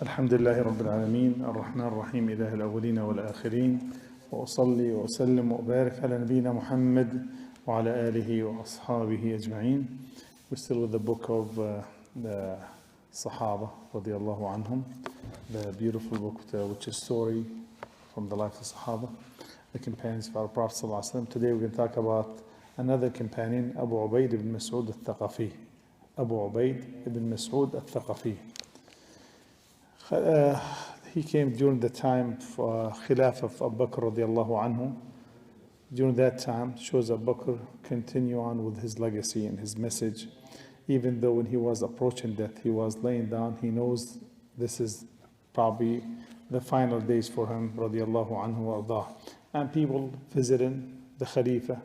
الحمد لله رب العالمين الرحمن الرحيم إله الأولين والآخرين وأصلي وأسلم وأبارك على نبينا محمد وعلى آله وأصحابه أجمعين. We're still with the book of the Sahabah رضي الله عنهم, the beautiful book which is story from the life of the Sahabah, the companions of our Prophet ﷺ. Today we're going to talk about another companion, Abu Ubayd ibn Mas'ud al-Thaqafi. Abu Ubayd ibn Mas'ud al-Thaqafi. He came during the time for Khilaf of Abu Bakr radiallahu anhu. During that time, shows Abu Bakr continue on with his legacy and his message. Even though when he was approaching death, he was laying down, he knows this is probably the final days for him, radiallahu anhu wa ardah. And people visiting the Khalifa,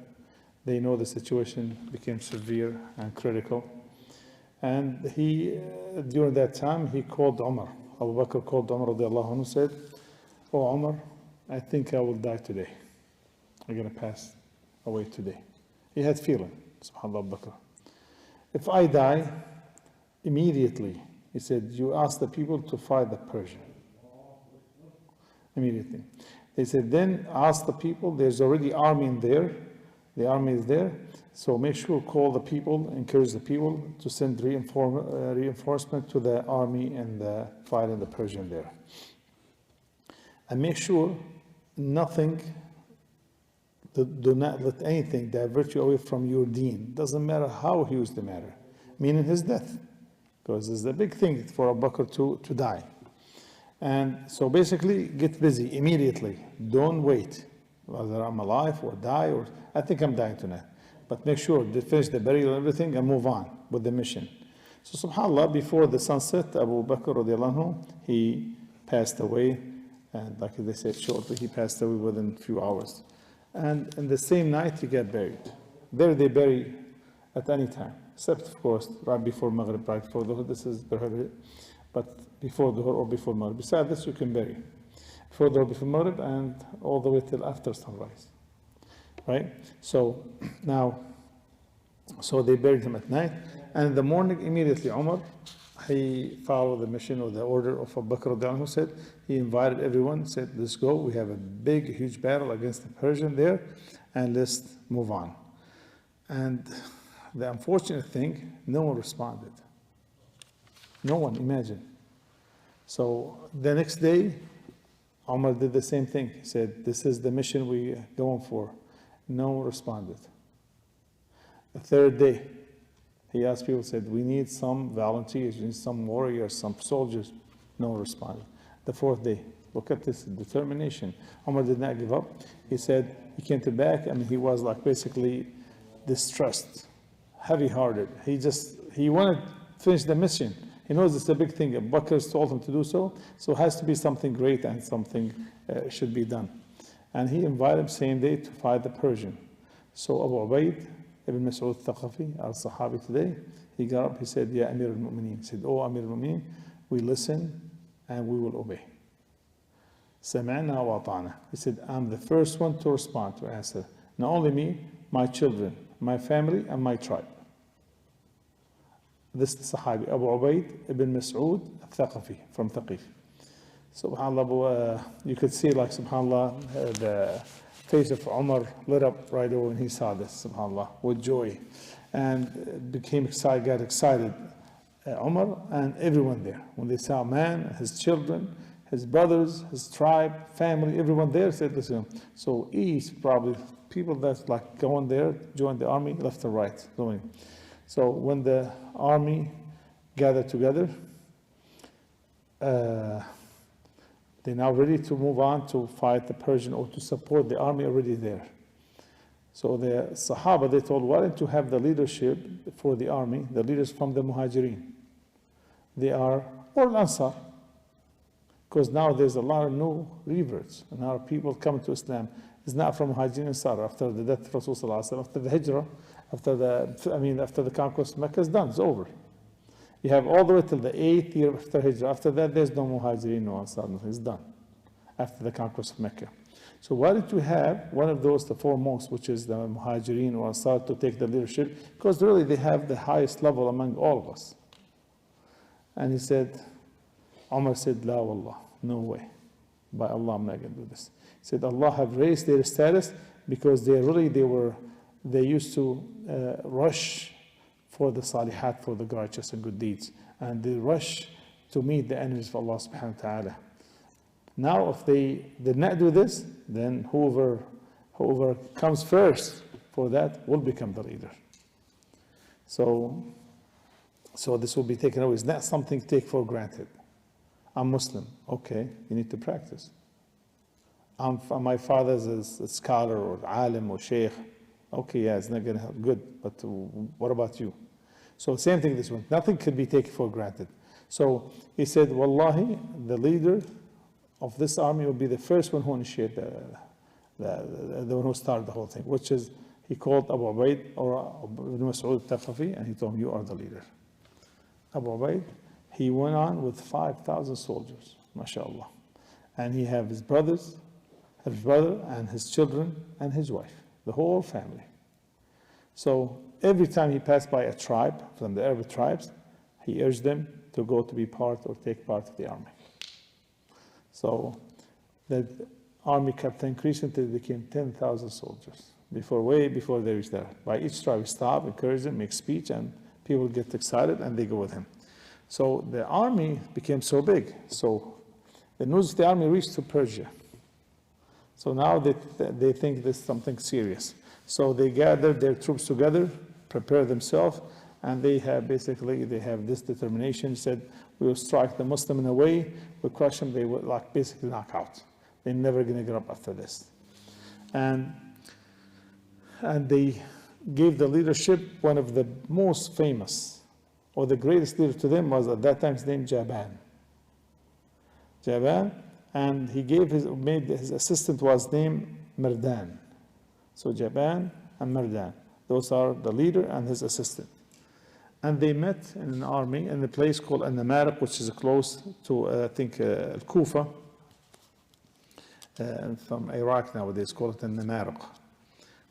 they know the situation became severe and critical. And he, during that time, he called Umar. Abu Bakr called Umar radiallahu anhu, said, "Oh Umar, I think I will die today. I'm going to pass away today." He had feeling, subhanAllah, Abu Bakr. "If I die, immediately," he said, "you ask the people to fight the Persian." Immediately. They said, "Then ask the people, there's already army in there. The army is there. So make sure, call the people, encourage the people to send reinforcement to the army and the fight in the Persian there. And make sure nothing, do not let anything divert you away from your deen. Doesn't matter how huge the matter, meaning his death. Because it's a big thing for Abu Bakr to die. And so basically, get busy immediately. Don't wait. Whether I'm alive or die, or I think I'm dying tonight. But make sure to finish the burial and everything and move on with the mission." So subhanAllah, before the sunset, Abu Bakr radiallahu anhu, he passed away. And like they said shortly, he passed away within a few hours. And in the same night, he got buried. There they bury at any time, except of course, right before Maghrib, right before Dhuhr. This is prohibited. But before Dhuhr or before Maghrib. Besides this, you can bury. Before Dhuhr, before Maghrib, and all the way till after sunrise. Right? So now, so they buried him at night, and in the morning immediately Umar, he followed the mission or the order of Abu Bakr radiallahu anhu, said, he invited everyone, said, "Let's go, we have a big, huge battle against the Persian there, and let's move on." And the unfortunate thing, no one responded. No one, imagine. So the next day, Umar did the same thing. He said, "This is the mission we're going for." No one responded. The third day, he asked people, said, "We need some volunteers, we need some warriors, some soldiers." No one responded. The fourth day, look at this determination. Umar did not give up. He said, he came back, and he was like basically distressed, heavy-hearted. He wanted to finish the mission. He knows it's a big thing. Abu Bakr told him to do so, so it has to be something great and something should be done. And he invited him same day to fight the Persian. So Abu Ubayd ibn Mas'ud al-Thaqafi, our Sahabi today, he got up, he said, "Ya Amir al-Mu'mineen." He said, "Oh Amir al-Mu'mineen, we listen and we will obey. Sami'na wa ata'na." He said, "I'm the first one to respond, to answer. Not only me, my children, my family, and my tribe." This is the Sahabi, Abu Ubayd ibn Mas'ud al-Thaqafi, from Thaqif. SubhanAllah, you could see, like, SubhanAllah, the face of Umar lit up right away when he saw this, SubhanAllah, with joy. And became excited, got excited. Umar and everyone there, when they saw a man, his children, his brothers, his tribe, family, everyone there said, "Listen." So each probably people that's like going there, joined the army, left and right. So when the army gathered together, they're now ready to move on to fight the Persian or to support the army already there. So the Sahabah, they told, "Why don't you have the leadership for the army, the leaders from the Muhajirin? They are, or Ansar." Because now there's a lot of new reverts, and now people coming to Islam. It's not from Muhajirin and Ansar. After the death of Rasulullah, after the Hijrah, after the conquest of Mecca is done, it's over. You have all the way till the 8th year after Hijrah. After that, there's no Muhajirin, no Ansar, nothing. It's done after the conquest of Mecca. So why don't you have one of those, the foremost, which is the Muhajirin or Ansar, to take the leadership? Because really they have the highest level among all of us. And he said, Umar said, La wallah, no way. By Allah, I'm not going to do this. He said, Allah have raised their status because they used to rush for the salihat, for the righteous and good deeds. And they rush to meet the enemies of Allah subhanahu wa ta'ala. Now, if they did not do this, then whoever comes first for that will become the leader. So this will be taken away. It's not something to take for granted. I'm Muslim. Okay, you need to practice. My father's a scholar or alim or sheikh. Okay, yeah, it's not going to help. Good, but what about you? So same thing this one. Nothing could be taken for granted. So he said, Wallahi, the leader of this army will be the first one who initiated the one who started the whole thing, which is, he called Abu Ubayd or Ibn Mas'ud al-Thaqafi, and he told him, you are the leader. Abu Ubayd, he went on with 5,000 soldiers, mashallah. And he had his brother and his children and his wife, the whole family. So every time he passed by a tribe from the Arab tribes, he urged them to go to be part or take part of the army. So the army kept increasing until it became 10,000 soldiers. Way before they reached there. By each tribe, he stopped, encouraged them, make speech, and people get excited and they go with him. So the army became so big. So the news of the army reached to Persia. So now they think this is something serious. So they gathered their troops together, prepared themselves, and they have this determination, said, we will strike the Muslim in a way, we'll crush them, they will basically knock out. They're never going to get up after this. And they gave the leadership, one of the most famous, or the greatest leader to them was at that time his name Jaban. And he made his assistant was named Mardan. So Jaban and Mardan, those are the leader and his assistant. And they met in an army in a place called Al-Namariq, which is close to, I think, Al-Kufa, from Iraq nowadays, call it Al-Namariq.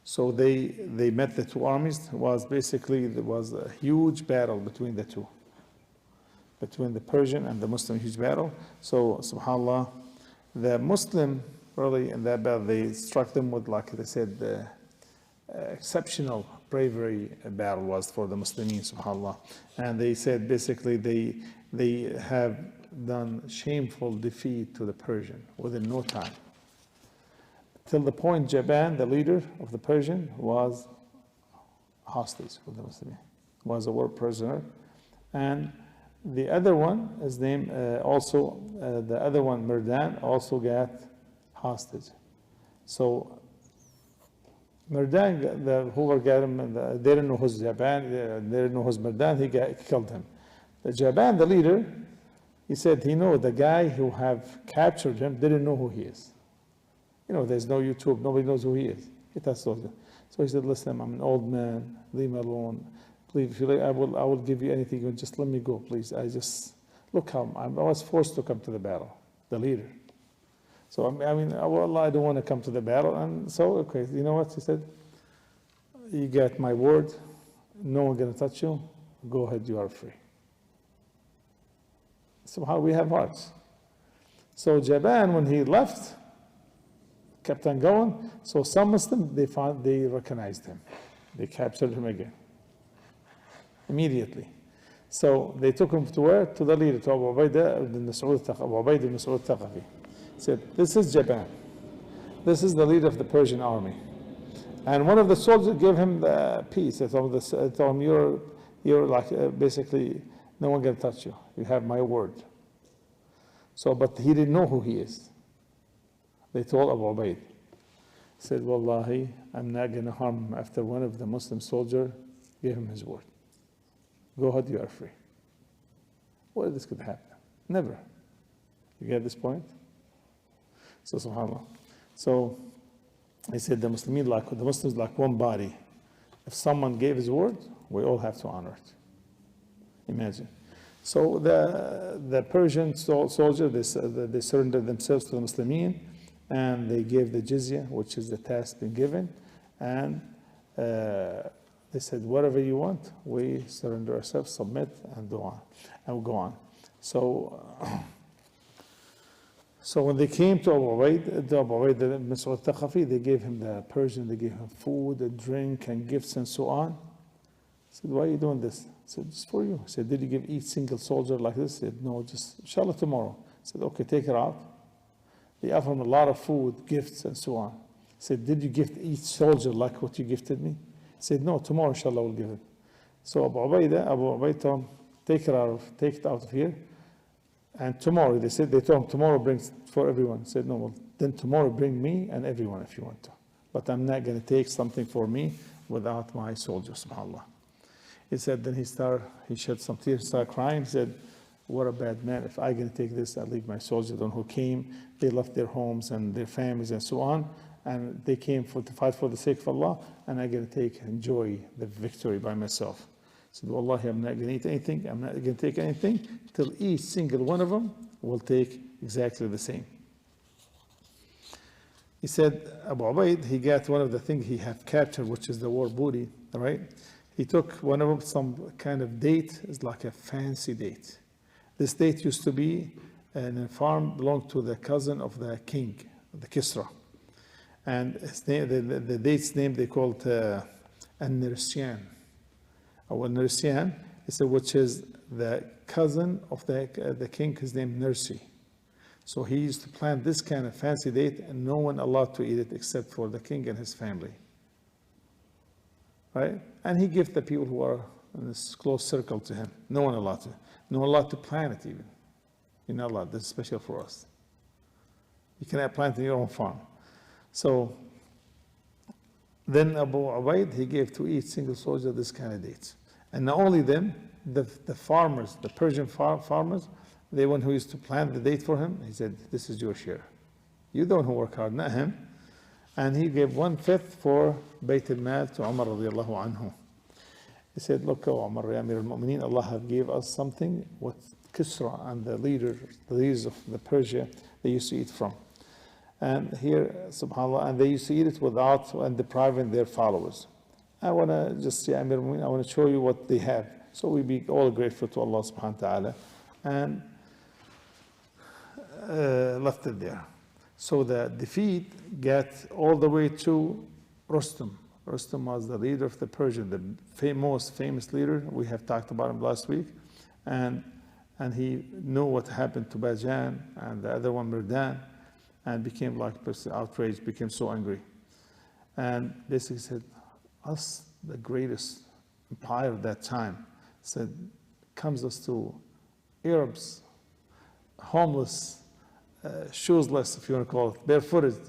So they met the two armies. There was a huge battle between the two, between the Persian and the Muslim, huge battle. So subhanAllah, the Muslim really in that battle, they struck them with, like they said, the exceptional bravery battle was for the Muslims, subhanAllah. And they said basically they have done shameful defeat to the Persian within no time. Till the point Jaban, the leader of the Persian, was hostage with the Muslim, was a war prisoner. And the other one, his name the other one, Mardan, also got hostage. So Mardan, whoever got him, they didn't know who's Jaban, they didn't know who's Mardan, he killed him. The Jaban, the leader, he said he knew the guy who have captured him didn't know who he is. You know, there's no YouTube, nobody knows who he is. So he said, listen, I'm an old man, leave me alone. Please, if you like, I will give you anything, just let me go, please. Look how, I was forced to come to the battle, the leader. So, I mean, Allah, I don't want to come to the battle. And so, okay, you know what? He said, you got my word, no one going to touch you, go ahead, you are free. Somehow we have hearts. So Jaban, when he left, kept on going. So some Muslims, they recognized him. They captured him again. Immediately. So they took him to where? To the leader, to Abu Ubayd ibn Mas'ud al-Thaqafi. Said, this is Jaban. This is the leader of the Persian army. And one of the soldiers gave him the peace. They told him, you're like, basically, no one can touch you. You have my word. So, but he didn't know who he is. They told Abu Ubayd. He said, Wallahi, I'm not going to harm him after one of the Muslim soldiers gave him his word. Go ahead, you are free. What if this could happen? Never. You get this point? So, subhanAllah. So, he said the Muslims like one body. If someone gave his word, we all have to honor it. Imagine. So the Persian soldiers, they surrendered themselves to the Muslims, and they gave the jizya, which is the task been given, and they said, whatever you want, we surrender ourselves, submit, and go on. So So when they came to Abu Ubayd, the Mas'ud al-Thaqafi, they gave him the Persian, they gave him food and drink and gifts and so on. He said, why are you doing this? I said, it's for you. He said, did you give each single soldier like this? He said, no, just inshallah tomorrow. I said, okay, take it out. They offered him a lot of food, gifts and so on. He said, did you gift each soldier like what you gifted me? He said, no, tomorrow inshallah we'll give it. So Abu Ubayd told him, take it out of here. And tomorrow, they told him, tomorrow brings for everyone. He said, no, well, then tomorrow bring me and everyone if you want to. But I'm not going to take something for me without my soldiers, subhanAllah. He said, then he shed some tears, started crying. He said, what a bad man. If I'm going to take this, I'll leave my soldiers, the one who came. They left their homes and their families and so on. And they came to fight for the sake of Allah. And I'm going to enjoy the victory by myself. He said, Wallahi, I'm not going to eat anything. I'm not going to take anything till each single one of them will take exactly the same. He said, Abu Ubayd, he got one of the things he had captured, which is the war booty, all right? He took one of them, some kind of date. It's like a fancy date. This date used to be in a farm, belonged to the cousin of the king, the Kisra. And his name, the date's name, they called An-Nirsiyan. Al-Nirsiyan, which is the cousin of the king, his name Nirsi. So he used to plant this kind of fancy date and no one allowed to eat it except for the king and his family. Right? And he gave the people who are in this close circle to him. No one allowed to. No one allowed to plant it even. You're not allowed. This is special for us. You cannot plant in your own farm. So then Abu Ubayd, he gave to each single soldier this kind of dates. And not only them, the farmers, the Persian farmers, the one who used to plant the date for him, he said, this is your share. You're the one who worked hard, not him. And he gave 1/5 for Bayt al-Mal to Umar radiallahu anhu. He said, look, O Umar, Ya Amir al-Mu'mineen, Allah have gave us something what Kisra and the leaders of the Persia, they used to eat from. And here, subhanAllah, and they used to eat it without and depriving their followers. I want to just say, Amir al-Mu'mineen, I want to show you what they have. So we be all grateful to Allah subhanahu wa ta'ala and left it there. So the defeat got all the way to Rustum. Rustum was the leader of the Persian, the most famous leader. We have talked about him last week. And he knew what happened to Bajan and the other one, Mirdan, and became like outraged, became so angry. And basically said, us, the greatest empire of that time, said, comes us to Arabs, homeless, shoesless, if you want to call it, barefooted,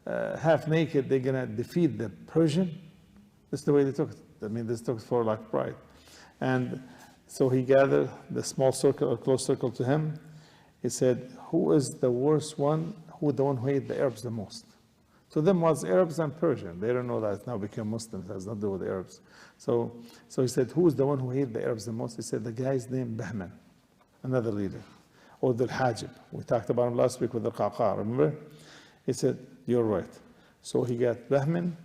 half naked, they're going to defeat the Persian. That's the way they took it. I mean, this took it for like pride. And so he gathered the small circle, or close circle to him. He said, who is the worst one? Who the one who hated the Arabs the most? To them was Arabs and Persian. They don't know that it's now become Muslims. It has nothing to do with the Arabs. So he said, who is the one who hated the Arabs the most? He said, the guy's named Rahman, another leader. Or the Hajib. We talked about him last week with the al-Thaqafi, remember? He said, you're right. So he got Rahman,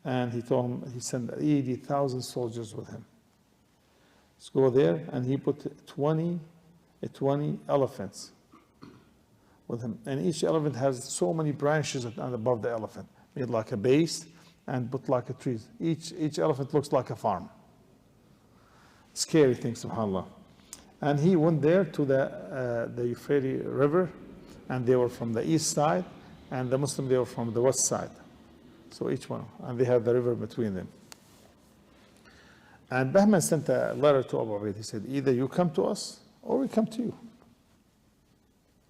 and he told him, he sent 80,000 soldiers with him. Let's go there, and he put 20 elephants with him. And each elephant has so many branches above the elephant, made like a base, and put like a tree. Each elephant looks like a farm. Scary thing, subhanAllah. And he went there to the Euphrates River, and they were from the east side, and the Muslims, they were from the west side. So each one, and they had the river between them. And Rahman sent a letter to Abu Ubayd. He said, either you come to us, or we come to you.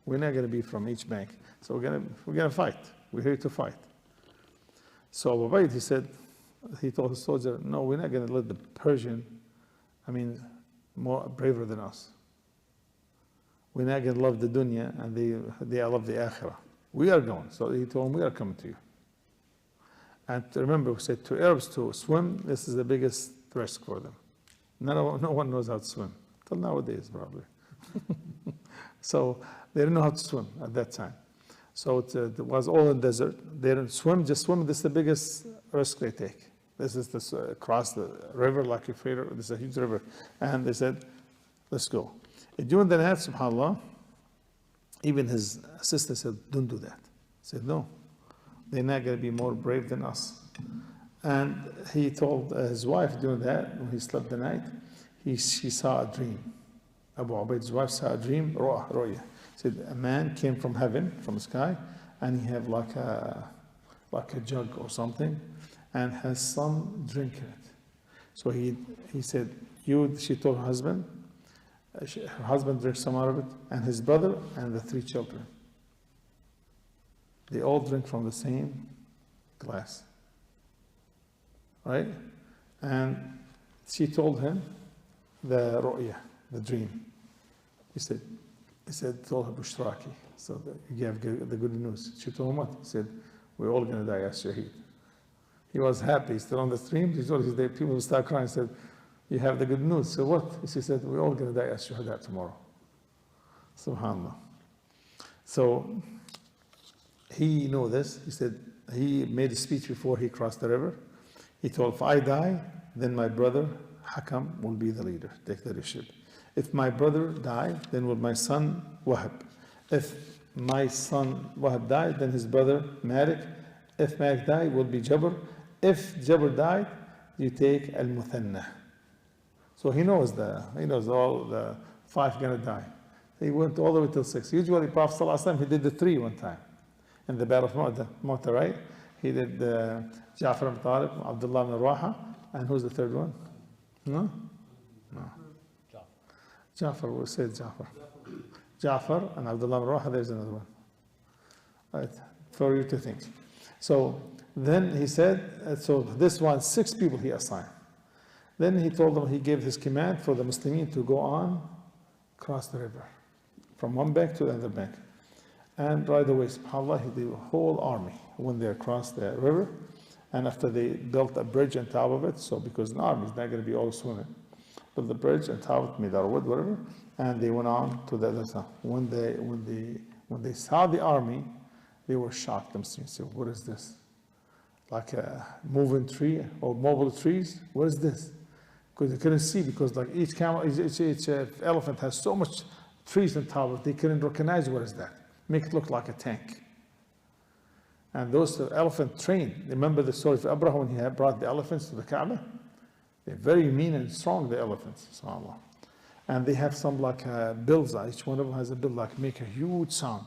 We're not going to be from each bank. So we're going to fight. We're here to fight. So Abu Ubayd, he told his soldier, no, we're not going to let the Persian, more braver than us. We're not going to love the dunya, and they love the akhirah. We are going. So he told him, we are coming to you. And remember, we said to Arabs to swim, this is the biggest risk for them. No one knows how to swim. Till nowadays, probably. So they didn't know how to swim at that time. So it was all in desert. They didn't swim, just swim. This is the biggest risk they take. This is across the river like a freighter. This is a huge river. And they said, let's go. During the night, subhanAllah, Even his sister said, don't do that. He said, no, they're not going to be more brave than us. And he told his wife doing that, when he slept the night, she saw a dream. Abu Ubayd's wife saw a dream, ru'ya. Said a man came from heaven, from the sky, and he had like a jug or something, and his son drinking it. So he said, she told her husband drinks some out of it, and his brother and the 3 children. They all drink from the same glass. Right? And she told him the ru'ya, the dream. He said, told her Bushraki. So he gave the good news. She told him what? He said, we're all going to die as shaheed. He was happy, still on the stream. He told his people would start crying. Said, you have the good news. So what? She said, we're all going to die as shuhada tomorrow. SubhanAllah. So he knew this. He said, he made a speech before he crossed the river. He told, if I die, then my brother Hakam will be the leader, take the leadership. If my brother died, then will my son Wahab. If my son Wahab died, then his brother Malik. If Malik died, will be Jabr. If Jabr died, you take al-Muthanna. So he knows all the 5 gonna die. He went all the way till 6. Usually Prophet ﷺ, he did the 3 one time in the battle of Mu'tah, right? He did Ja'far ibn Talib, Abdullah ibn Rawaha, and who's the 3rd one? No? Ja'far, we said Ja'far. Ja'far and Abdullah ibn Rawaha, there's another one. Right, for you to think. So then he said, so this one, 6 people he assigned. Then he told them, he gave his command for the Muslimin to go on, cross the river, from one bank to the other bank. And right away, subhanAllah, the whole army, when they crossed the river, and after they built a bridge on top of it, so because an army is not going to be all swimming, built the bridge on top of it, made out of wood, whatever, and they went on to the other side. When they saw the army, they were shocked. The Muslims said, what is this? Like a moving tree or mobile trees? What is this? Because they couldn't see, because like each elephant has so much trees on top of it, they couldn't recognize what is that. Make it look like a tank. And those elephant trained. Remember the story of Abraham when he had brought the elephants to the Kaaba? They're very mean and strong, the elephants, subhanAllah. And they have some like bills. Each one of them has a bill like make a huge sound,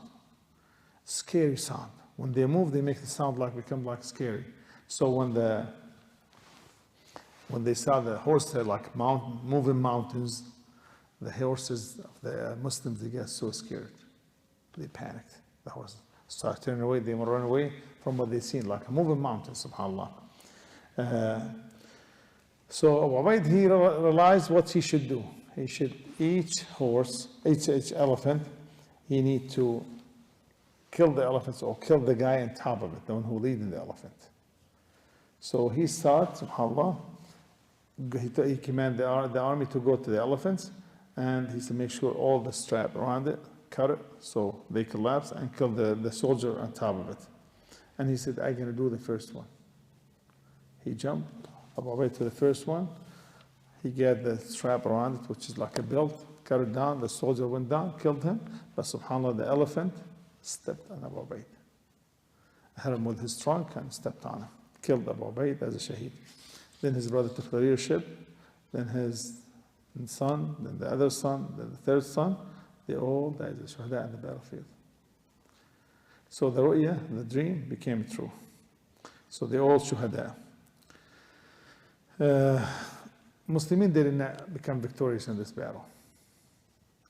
scary sound. When they move, they make the sound like become like scary. So when they saw the horse like moving mountains, the horses of the Muslims, they get so scared. They panicked. The horses started turning away. They run away from what they seen, like a moving mountain, subhanAllah. So Abu Ubayd, he realized what he should do. He should, each elephant, he need to kill the elephants or kill the guy on top of it, the one who leading the elephant. So he started, subhanAllah, he commanded the army to go to the elephants, and he said make sure all the strap around it, cut it so they collapse, and kill the soldier on top of it. And he said, I'm going to do the first one. He jumped Abu Ubayd to the first one. He got the strap around it, which is like a belt, cut it down. The soldier went down, killed him. But subhanAllah, the elephant stepped on Abu Ubayd. Hit him with his trunk and stepped on him. Killed Abu Ubayd as a shaheed. Then his brother took the leadership. Then his son, then the other son, then the 3rd son. They all died as shuhada in the battlefield. So the ru'ya, the dream, became true. So they all shuhada. Muslimin did not become victorious in this battle.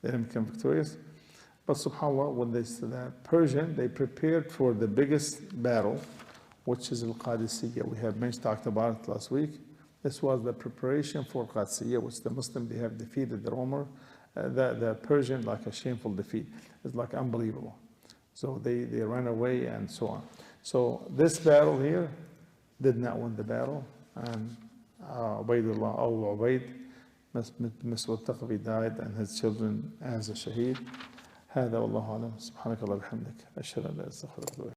They didn't become victorious. But subhanAllah, when the Persian, they prepared for the biggest battle, which is al-Qadisiyya. We have talked about it last week. This was the preparation for Qadisiyya, which the Muslims, they have defeated the Romer, the Persian, like a shameful defeat. It's like unbelievable. So they ran away and so on. So this battle here did not win the battle. And Ubaydullah al-Ubayd, al-Thaqafi died, and his children as a shaheed. هذا والله أعلم سبحانك اللهم وبحمدك أشهد أن لا إله إلا أنت